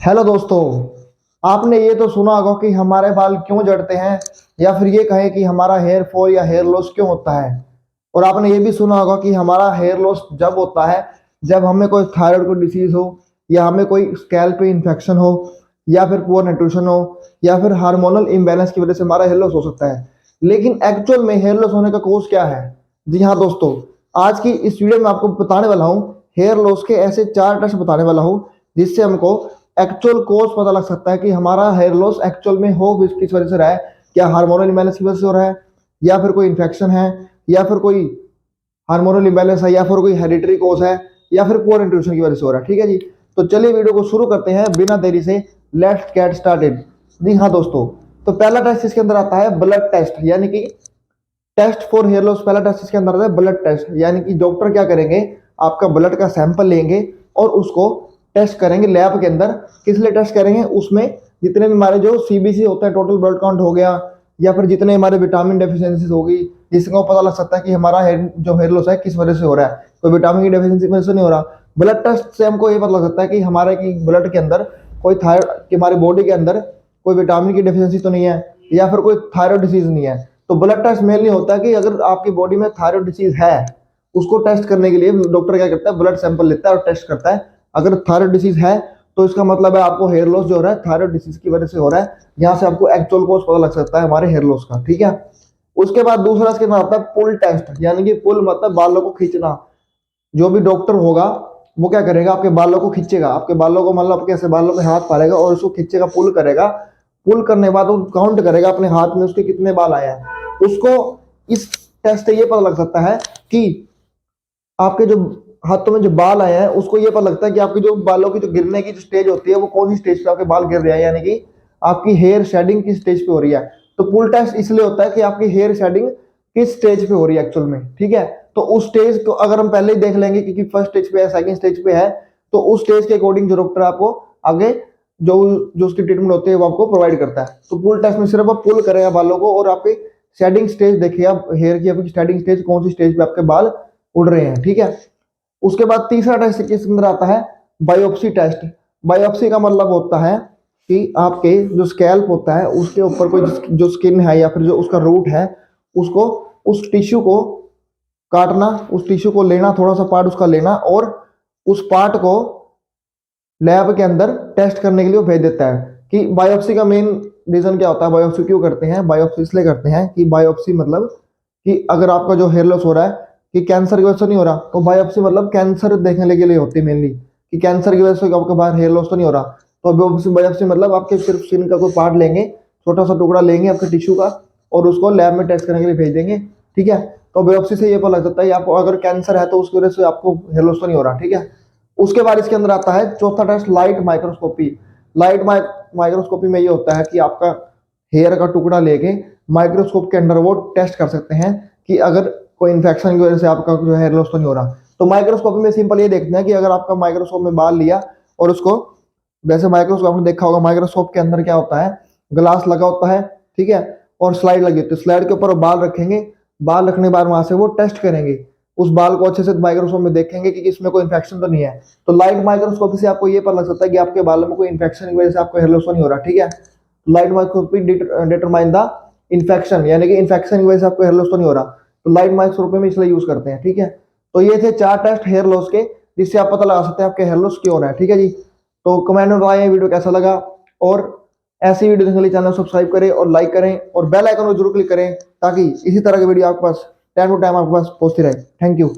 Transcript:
Hello दोस्तों। आपने ये तो सुना होगा कि हमारे बाल क्यों झड़ते हैं, या फिर ये कहे कि हमारा हेयर फॉल या हेयर लॉस क्यों होता है। और आपने ये भी सुना होगा कि हमारा हेयर लॉस जब होता है जब हमें कोई थायराइड को डिसीज हो, या हमें कोई स्कैल्प पे इन्फेक्शन हो, या फिर पुअर न्यूट्रिशन हो, या फिर हार्मोनल इम्बैलेंस की वजह से हमारा हेयर लॉस हो सकता है। लेकिन एक्चुअल में हेयर लॉस होने का कोज क्या है? जी हाँ दोस्तों, आज की इस वीडियो में आपको बताने वाला हूँ हेयर लॉस के ऐसे 4 टेस्ट बताने वाला हूँ जिससे हमको एक्चुअल कोज पता लग सकता है कि हमारा हेयर लॉस एक्चुअल में हो किस वजह से रहा है। क्या हार्मोनल इम्बैलेंस की वजह से हो रहा है, या फिर कोई इन्फेक्शन है, या फिर कोई हार्मोनल इम्बैलेंस है, या फिर कोई हेरिडिटरी कोज है, या फिर पुअर न्यूट्रिशन की वजह से हो रहा है। ठीक है जी, तो चलिए वीडियो को शुरू करते हैं बिना देरी से। Let's get started. जी हाँ दोस्तों, तो पहला टेस्ट इसके अंदर आता है ब्लड टेस्ट, यानी कि टेस्ट फॉर हेयर लॉस। पहला टेस्ट इसके अंदर आता है ब्लड टेस्ट, यानी कि डॉक्टर क्या करेंगे, आपका ब्लड का सैंपल लेंगे और उसको टेस्ट करेंगे लैब के अंदर। किस लिए टेस्ट करेंगे? उसमें जितने भी हमारे जो सीबीसी होता है, टोटल ब्लड काउंट हो गया, या फिर जितने हमारे विटामिन डेफिशिएंसीज होगी, जिसको पता लग सकता है कि हमारा हेयर लॉस है किस वजह से हो रहा है। कोई विटामिन की डेफिशिएंसी की वजह से नहीं हो रहा। ब्लड टेस्ट से हमको ये पता लग सकता है कि हमारे की ब्लड के अंदर कोई थायराइड की, हमारी बॉडी के अंदर कोई विटामिन की डेफिशिएंसी तो नहीं है, या फिर कोई थायराइड डिसीज नहीं है। तो ब्लड टेस्ट मेनली होता है कि अगर आपकी बॉडी में थायराइड डिसीज है, उसको टेस्ट करने के लिए डॉक्टर क्या करता है, ब्लड सैंपल लेता है और टेस्ट करता है। अगर थायराइड डिसीज है तो इसका मतलब है आपको हेयर लॉस जो हो रहा है थायराइड डिसीज की वजह से हो रहा है। यहाँ से आपको एक्चुअल कोज पता लग सकता है हमारे हेयर लॉस का। ठीक है, उसके बाद दूसरा इसके बाद आता है पुल टेस्ट, यानी कि पुल मतलब बालों को खींचना। जो भी डॉक्टर होगा वो क्या करेगा, आपके बालों को खींचेगा, आपके बालों को मतलब आपके ऐसे बालों पे हाथ पालेगा और उसको खींचेगा, पुल करेगा। पुल करने के बाद वो काउंट करेगा अपने हाथ में उसके कितने बाल आए हैं। उसको इस टेस्ट से ये पता लग सकता है कि आपके जो हाथों में जो बाल आए हैं, उसको ये पता लगता है कि आपके जो बालों की जो गिरने की जो स्टेज होती है वो कौन सी स्टेज पे आपके बाल गिर रहे हैं, यानी कि आपकी हेयर शेडिंग किस स्टेज पे हो रही है। तो पुल टेस्ट इसलिए होता है कि आपकी हेयर शेडिंग किस स्टेज पे हो रही है एक्चुअल में। ठीक है, तो उस स्टेज को अगर हम पहले ही देख लेंगे कि फर्स्ट स्टेज पे है, सेकंड स्टेज पे है, तो उस स्टेज के अकॉर्डिंग जो डॉक्टर आपको आगे जो जो उसकी ट्रीटमेंट होती है वो आपको प्रोवाइड करता है। तो पुल टेस्ट में सिर्फ आप पुल करेगा बालों को और आपकी शेडिंग स्टेज देखिएगा, हेयर की आपकी शेडिंग स्टेज कौन सी स्टेज पे आपके बाल उड़ रहे हैं। ठीक है, उसके बाद तीसरा टेस्ट किसके अंदर आता है, बायोप्सी टेस्ट। बायोप्सी का मतलब होता है कि आपके जो स्कैल्प होता है उसके ऊपर कोई जो स्किन है या फिर जो उसका रूट है, उसको उस टिश्यू को काटना, उस टिश्यू को लेना, थोड़ा सा पार्ट उसका लेना और उस पार्ट को लैब के अंदर टेस्ट करने के लिए भेज देता है। कि बायोप्सी का मेन रीजन क्या होता है, बायोप्सी क्यों करते हैं? बायोप्सी इसलिए करते हैं कि बायोप्सी मतलब कि अगर आपका जो हेयर लॉस हो रहा है कि कैंसर की वजह से नहीं हो रहा, तो बायोप्सी मतलब कैंसर देखने के लिए होती है मेनली, कि कैंसर की वजह से आपके बाहर हेयर लॉस तो नहीं हो रहा। तो बायोप्सी मतलब आपके सिर्फ स्किन का कोई पार्ट लेंगे, छोटा सा टुकड़ा लेंगे आपके टिश्यू का और उसको लैब में टेस्ट करने के लिए भेज देंगे। ठीक है, तो बायोप्सी से ये पता लग सकता है आपको अगर कैंसर है तो उसकी वजह से आपको हेयर लॉस तो नहीं हो रहा। ठीक है, उसके बाद इसके अंदर आता है चौथा test, light microscopy. Light microscopy में ये होता है कि आपका हेयर का टुकड़ा लेके माइक्रोस्कोप के अंदर वो टेस्ट कर सकते हैं कि अगर कोई इन्फेक्शन की वजह से आपका जो हेयर लॉस तो नहीं हो रहा। तो माइक्रोस्कोपी में सिंपल ये देखते हैं कि अगर आपका माइक्रोस्कोप में बाल लिया और उसको, वैसे माइक्रोस्कोप में देखा होगा, माइक्रोस्कोप के अंदर क्या होता है, ग्लास लगा होता है। ठीक है, और स्लाइड लगी होती है, स्लाइड के ऊपर बाल रखेंगे, बाल रखने के बाद वहां से वो टेस्ट करेंगे, उस बाल को अच्छे से माइक्रोस्कोप में देखेंगे कि इसमें कोई इन्फेक्शन तो नहीं है। तो लाइट माइक्रोस्कोपी से आपको ये पता लग सकता है कि आपके बालों में कोई इन्फेक्शन की वजह से आपको हेयर लॉस नहीं हो रहा। ठीक है, light microscopy determine the infection, यानी कि इन्फेक्शन की वजह से आपको हेयर लॉस तो नहीं हो रहा। तो लाइट माइक्रोस्कोपी में इसलिए यूज करते हैं। ठीक है, तो ये थे 4 टेस्ट हेयर लॉस के जिससे आप पता लगा सकते हैं आपके हेयर लॉस क्यों हो रहा है। ठीक है जी, तो कमेंट में बताएं वीडियो कैसा लगा, और ऐसी वीडियो देखने के लिए चैनल सब्सक्राइब करें और लाइक करें और बेल आइकन को जरूर क्लिक करें ताकि इसी तरह की वीडियो आपके पास टाइम टू टाइम आपके पास पहुंचती रहे। Thank you.